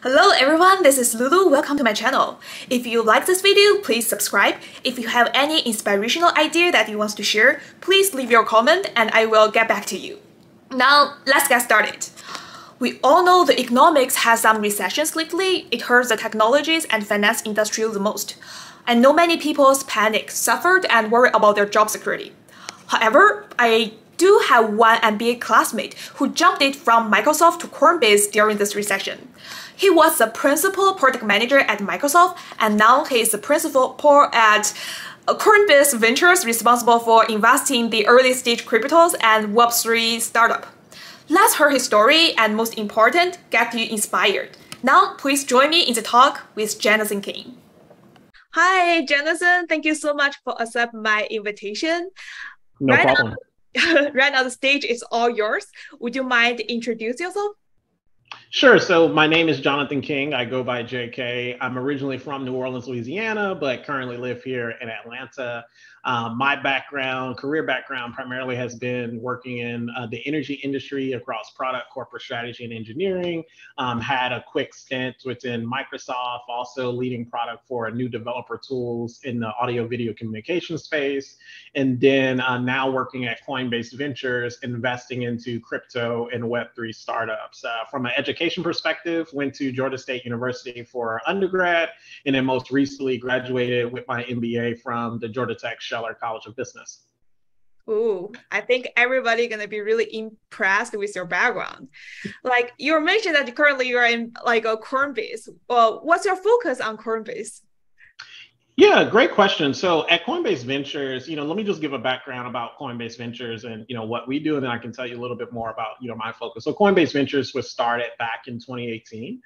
Hello everyone, this is Lulu. Welcome to my channel. If you like this video, please subscribe. If you have any inspirational idea that you want to share, please leave your comment and I will get back to you. Now, let's get started. We all know the economics has some recessions lately. It hurts the technologies and finance industry the most. I know many people panicked, suffered, and worried about their job security. However, I do have one MBA classmate who jumped it from Microsoft to Coinbase during this recession. He was the principal product manager at Microsoft, and now he is the principal at Coinbase Ventures, responsible for investing in the early stage cryptos and Web3 startup. Let's hear his story and, most important, get you inspired. Now, please join me in the talk with Jonathan King. Hi, Jonathan. Thank you so much for accepting my invitation. No problem. Right now, the stage is all yours. Would you mind introduce yourself? Sure. So my name is Jonathan King. I go by JK. I'm originally from New Orleans, Louisiana, but currently live here in Atlanta. My career background primarily has been working in the energy industry across product, corporate strategy, and engineering. Had a quick stint within Microsoft, also leading product for new developer tools in the audio video communication space. And then now working at Coinbase Ventures, investing into crypto and Web3 startups. From an education perspective, went to Georgia State University for undergrad, and then most recently graduated with my MBA from the Georgia Tech Scheller College of Business. Ooh, I think everybody gonna be really impressed with your background. Like you mentioned that currently you're in like a Coinbase. Well, what's your focus on Coinbase? Yeah, great question. So at Coinbase Ventures, let me just give a background about Coinbase Ventures and, what we do, and then I can tell you a little bit more about, my focus. So Coinbase Ventures was started back in 2018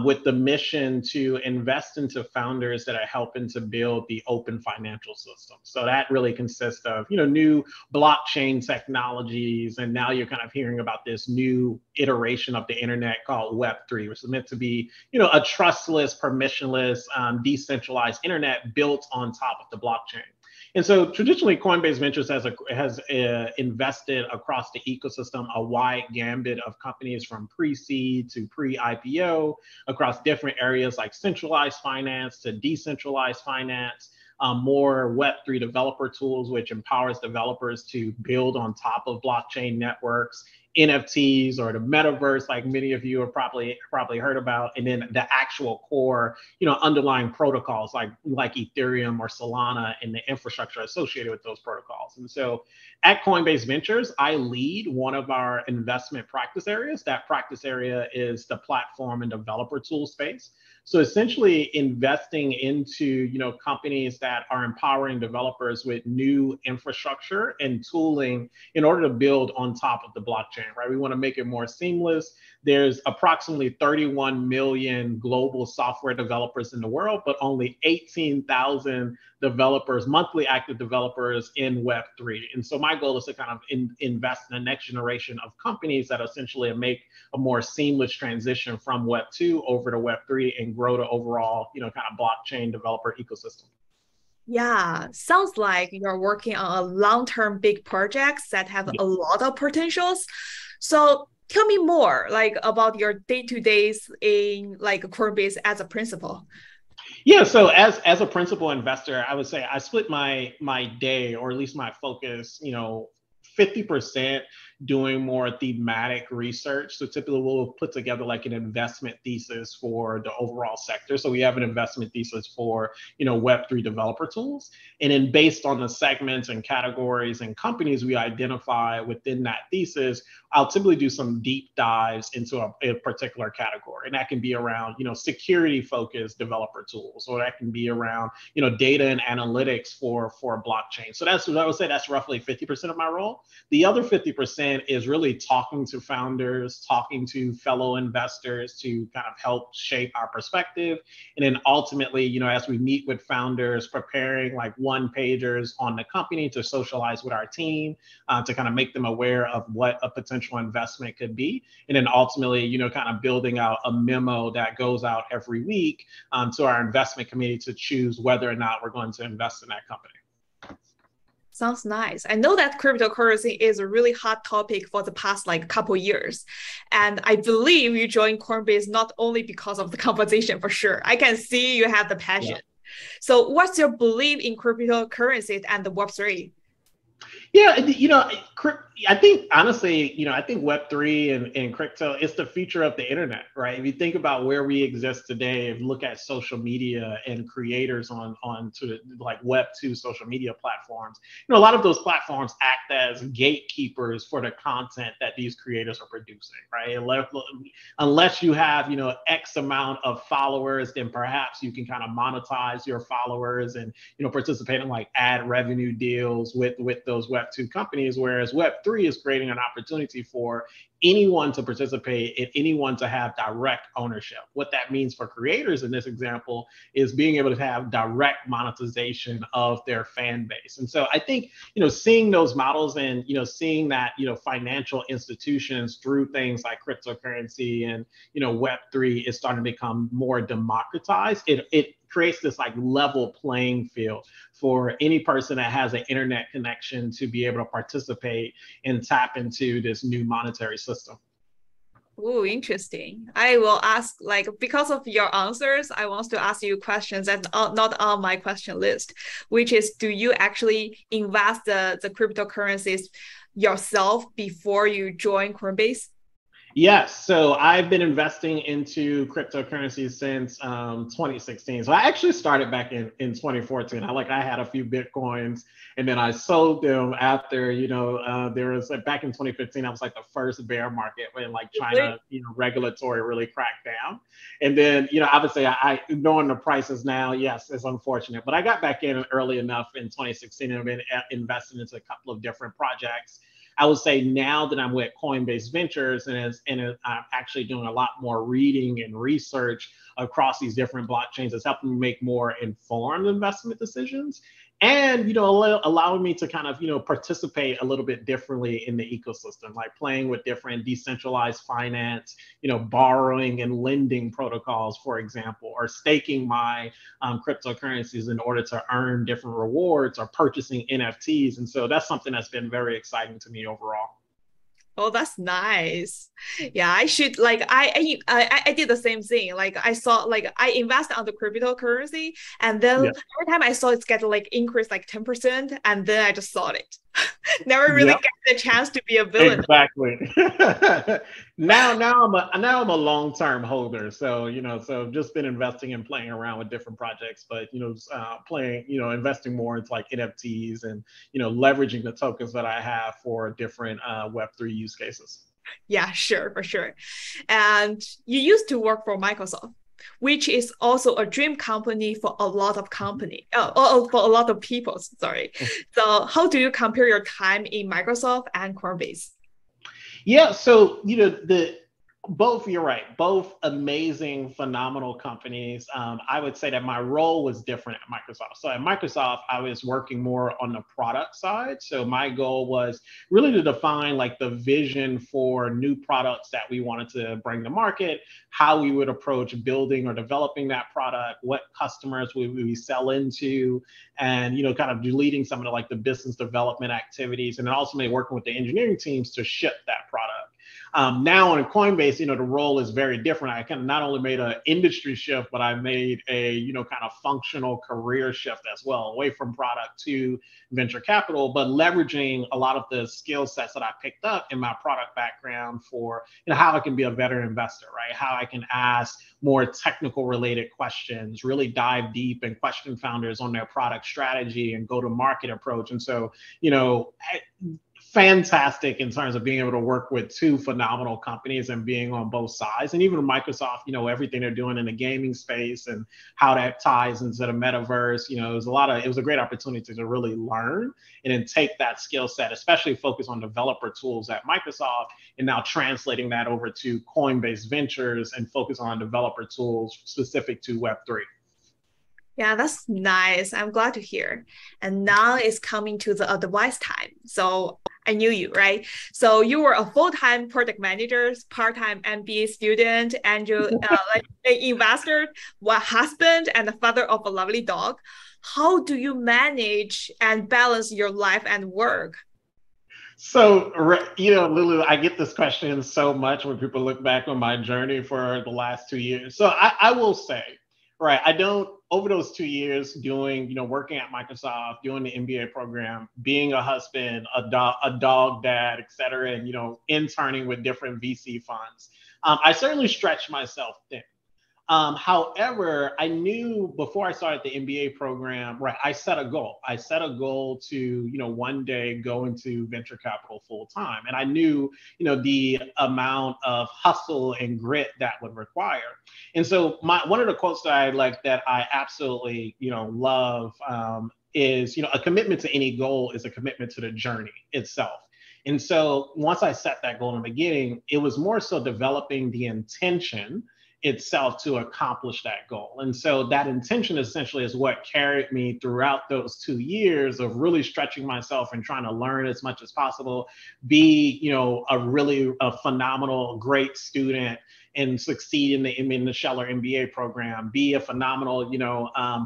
with the mission to invest into founders that are helping to build the open financial system. So that really consists of, new blockchain technologies. And now you're kind of hearing about this new iteration of the internet called Web3, which is meant to be, a trustless, permissionless, decentralized internet built on top of the blockchain. And so traditionally, Coinbase Ventures has invested across the ecosystem a wide gambit of companies from pre-seed to pre-IPO across different areas like centralized finance to decentralized finance, more Web3 developer tools, which empowers developers to build on top of blockchain networks, NFTs or the metaverse, like many of you have probably heard about, and then the actual core, underlying protocols like Ethereum or Solana and the infrastructure associated with those protocols. And so at Coinbase Ventures, I lead one of our investment practice areas. That practice area is the platform and developer tool space. So essentially investing into, companies that are empowering developers with new infrastructure and tooling in order to build on top of the blockchain, right? We want to make it more seamless. There's approximately 31 million global software developers in the world, but only 18,000 developers, monthly active developers in Web3. And so my goal is to kind of invest in the next generation of companies that essentially make a more seamless transition from Web2 over to Web3 and grow the overall, kind of blockchain developer ecosystem. Yeah, sounds like you're working on a long-term big projects that have a lot of potentials. So tell me more like about your day-to-days in like Coinbase as a principal. Yeah, so as a principal investor, I would say I split my day, or at least my focus, 50% doing more thematic research. So typically we'll put together like an investment thesis for the overall sector. So we have an investment thesis for, Web3 developer tools. And then based on the segments and categories and companies we identify within that thesis, I'll typically do some deep dives into a particular category. And that can be around, security focused developer tools, or that can be around, data and analytics for blockchain. So that's what I would say, that's roughly 50% of my role. The other 50% is really talking to founders, talking to fellow investors to kind of help shape our perspective. And then ultimately, as we meet with founders, preparing like one pagers on the company to socialize with our team, to kind of make them aware of what a potential investment could be. And then ultimately, kind of building out a memo that goes out every week to our investment committee to choose whether or not we're going to invest in that company. Sounds nice. I know that cryptocurrency is a really hot topic for the past like couple years. And I believe you joined Coinbase not only because of the compensation for sure. I can see you have the Yeah. passion. So what's your belief in cryptocurrencies and the Web3? Yeah, I think honestly, I think Web3 and crypto is the future of the internet, right? If you think about where we exist today, if you look at social media and creators on to like Web2 social media platforms, a lot of those platforms act as gatekeepers for the content that these creators are producing, right? Unless you have, X amount of followers, then perhaps you can kind of monetize your followers and participate in like ad revenue deals with those Web2 companies, whereas Web3 is creating an opportunity for anyone to participate and anyone to have direct ownership. What that means for creators in this example is being able to have direct monetization of their fan base. And so I think, seeing those models and, seeing that, financial institutions through things like cryptocurrency and, Web3 is starting to become more democratized. It creates this like level playing field for any person that has an internet connection to be able to participate and tap into this new monetary system. Oh, interesting. I will ask, like, because of your answers, I want to ask you questions that are not on my question list, which is, do you actually invest the cryptocurrencies yourself before you join Coinbase? Yes, so I've been investing into cryptocurrencies since 2016. So I actually started back in 2014. I had a few Bitcoins and then I sold them after, there was like back in 2015, I was like the first bear market when like China, regulatory really cracked down. And then, obviously I knowing the prices now, yes, it's unfortunate, but I got back in early enough in 2016 and I've been investing into a couple of different projects. I would say now that I'm with Coinbase Ventures I'm actually doing a lot more reading and research across these different blockchains, it's helping me make more informed investment decisions and allowing me to kind of participate a little bit differently in the ecosystem, like playing with different decentralized finance, borrowing and lending protocols, for example, or staking my cryptocurrencies in order to earn different rewards or purchasing NFTs. And so that's something that's been very exciting to me overall. Oh, that's nice. Yeah, I should like I did the same thing. Like I saw like I invested on the cryptocurrency and then Yeah. every time I saw it's get like increase like 10% and then I just sold it. Never really Yep. get the chance to be a villain. Exactly. Now I'm a long-term holder. So, so just been investing and playing around with different projects, but investing more into like NFTs and leveraging the tokens that I have for different Web3 use cases. Yeah, sure, for sure. And you used to work for Microsoft, which is also a dream company for a lot of for a lot of people. Sorry. So how do you compare your time in Microsoft and Coinbase? Yeah, so the both, you're right, both amazing, phenomenal companies. I would say that my role was different at Microsoft. So at Microsoft, I was working more on the product side. So my goal was really to define like the vision for new products that we wanted to bring to market, how we would approach building or developing that product, what customers we sell into, and kind of leading some of the like the business development activities, and then ultimately working with the engineering teams to ship that product. Now on Coinbase, the role is very different. I kind of not only made an industry shift, but I made a, kind of functional career shift as well, away from product to venture capital, but leveraging a lot of the skill sets that I picked up in my product background for, how I can be a better investor, right? How I can ask more technical related questions, really dive deep and question founders on their product strategy and go to market approach. And so, fantastic in terms of being able to work with two phenomenal companies and being on both sides. And even Microsoft, everything they're doing in the gaming space and how that ties into the metaverse, it was a great opportunity to really learn and then take that skill set, especially focus on developer tools at Microsoft, and now translating that over to Coinbase Ventures and focus on developer tools specific to Web3. Yeah, that's nice. I'm glad to hear. And now it's coming to the advice time. So I knew you, right? So you were a full-time project manager, part-time MBA student, and you like an investor, a husband, and the father of a lovely dog. How do you manage and balance your life and work? So, Lulu, I get this question so much when people look back on my journey for the last 2 years. So I will say, right, I don't, over those 2 years doing, working at Microsoft, doing the MBA program, being a husband, a dog dad, et cetera, and, interning with different VC funds, I certainly stretched myself thin. However, I knew before I started the MBA program, right, I set a goal. I set a goal to, one day go into venture capital full time. And I knew, the amount of hustle and grit that would require. And so one of the quotes that I like that I absolutely, love is, a commitment to any goal is a commitment to the journey itself. And so once I set that goal in the beginning, it was more so developing the intention itself to accomplish that goal. And so that intention essentially is what carried me throughout those 2 years of really stretching myself and trying to learn as much as possible, be, a phenomenal, great student and succeed in the Scheller MBA program, be a phenomenal,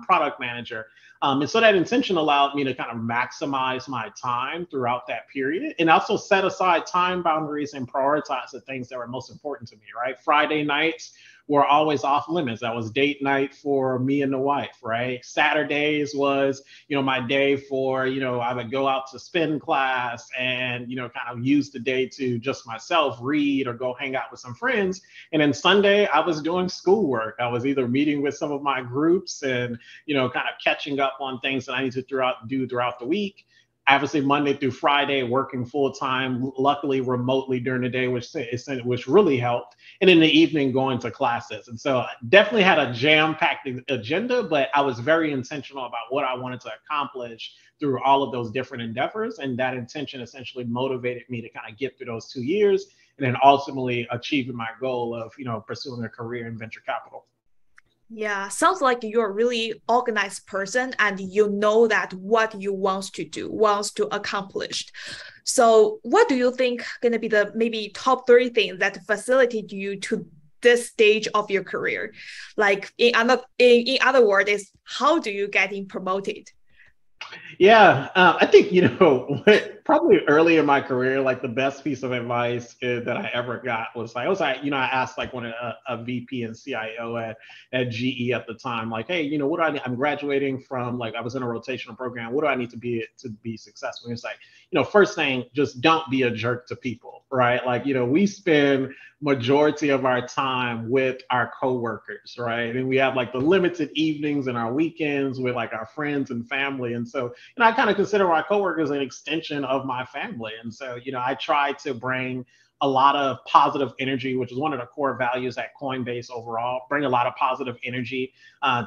product manager. And so that intention allowed me to kind of maximize my time throughout that period and also set aside time boundaries and prioritize the things that were most important to me, right? Friday nights were always off limits. That was date night for me and the wife, right? Saturdays was, my day for, I would go out to spin class and, kind of use the day to just myself read or go hang out with some friends. And then Sunday, I was doing schoolwork. I was either meeting with some of my groups and, kind of catching up on things that I need to do throughout the week. Obviously, Monday through Friday, working full time, luckily remotely during the day, which really helped. And in the evening, going to classes. And so, I definitely had a jam-packed agenda, but I was very intentional about what I wanted to accomplish through all of those different endeavors. And that intention essentially motivated me to kind of get through those 2 years, and then ultimately achieving my goal of, pursuing a career in venture capital. Yeah, sounds like you're a really organized person and you know that what you want to do, wants to accomplish. So what do you think gonna be the maybe top three things that facilitate you to this stage of your career? Like in other words, is how do you getting promoted? Yeah, I think, probably early in my career, like the best piece of advice that I ever got was like, I asked like a VP and CIO at GE at the time, like, hey, what do I need? I'm graduating from like, I was in a rotational program. What do I need to be successful? And it's like, first thing, just don't be a jerk to people, right? Like, we spend majority of our time with our coworkers, right? And we have like the limited evenings and our weekends with like our friends and family. And so, I kind of consider my coworkers an extension of my family. And so, I try to bring a lot of positive energy, which is one of the core values at Coinbase overall, bring a lot of positive energy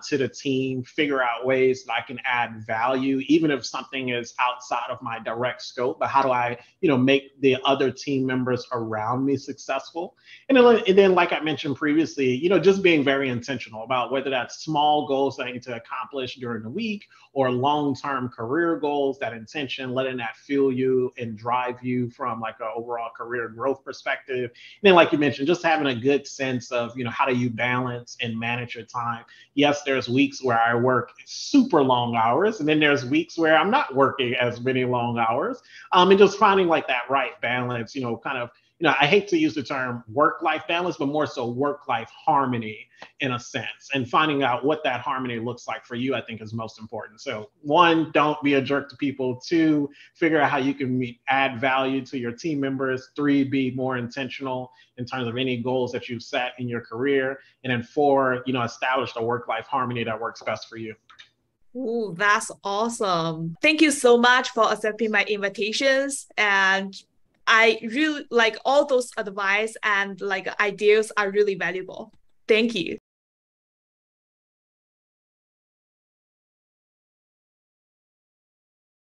to the team, figure out ways that I can add value, even if something is outside of my direct scope, but how do I, make the other team members around me successful? And then like I mentioned previously, just being very intentional about whether that's small goals that I need to accomplish during the week or long-term career goals, that intention, letting that fuel you and drive you from like an overall career growth perspective. And then like you mentioned, just having a good sense of, how do you balance and manage your time? Yes, there's weeks where I work super long hours, and then there's weeks where I'm not working as many long hours. And just finding like that right balance, kind of, I hate to use the term work-life balance, but more so work-life harmony in a sense, and finding out what that harmony looks like for you, I think is most important. So one, don't be a jerk to people. Two, figure out how you can add value to your team members. Three, be more intentional in terms of any goals that you've set in your career. And then four, establish a work-life harmony that works best for you. Ooh, that's awesome. Thank you so much for accepting my invitations. And I really like all those advice and like ideas are really valuable. Thank you.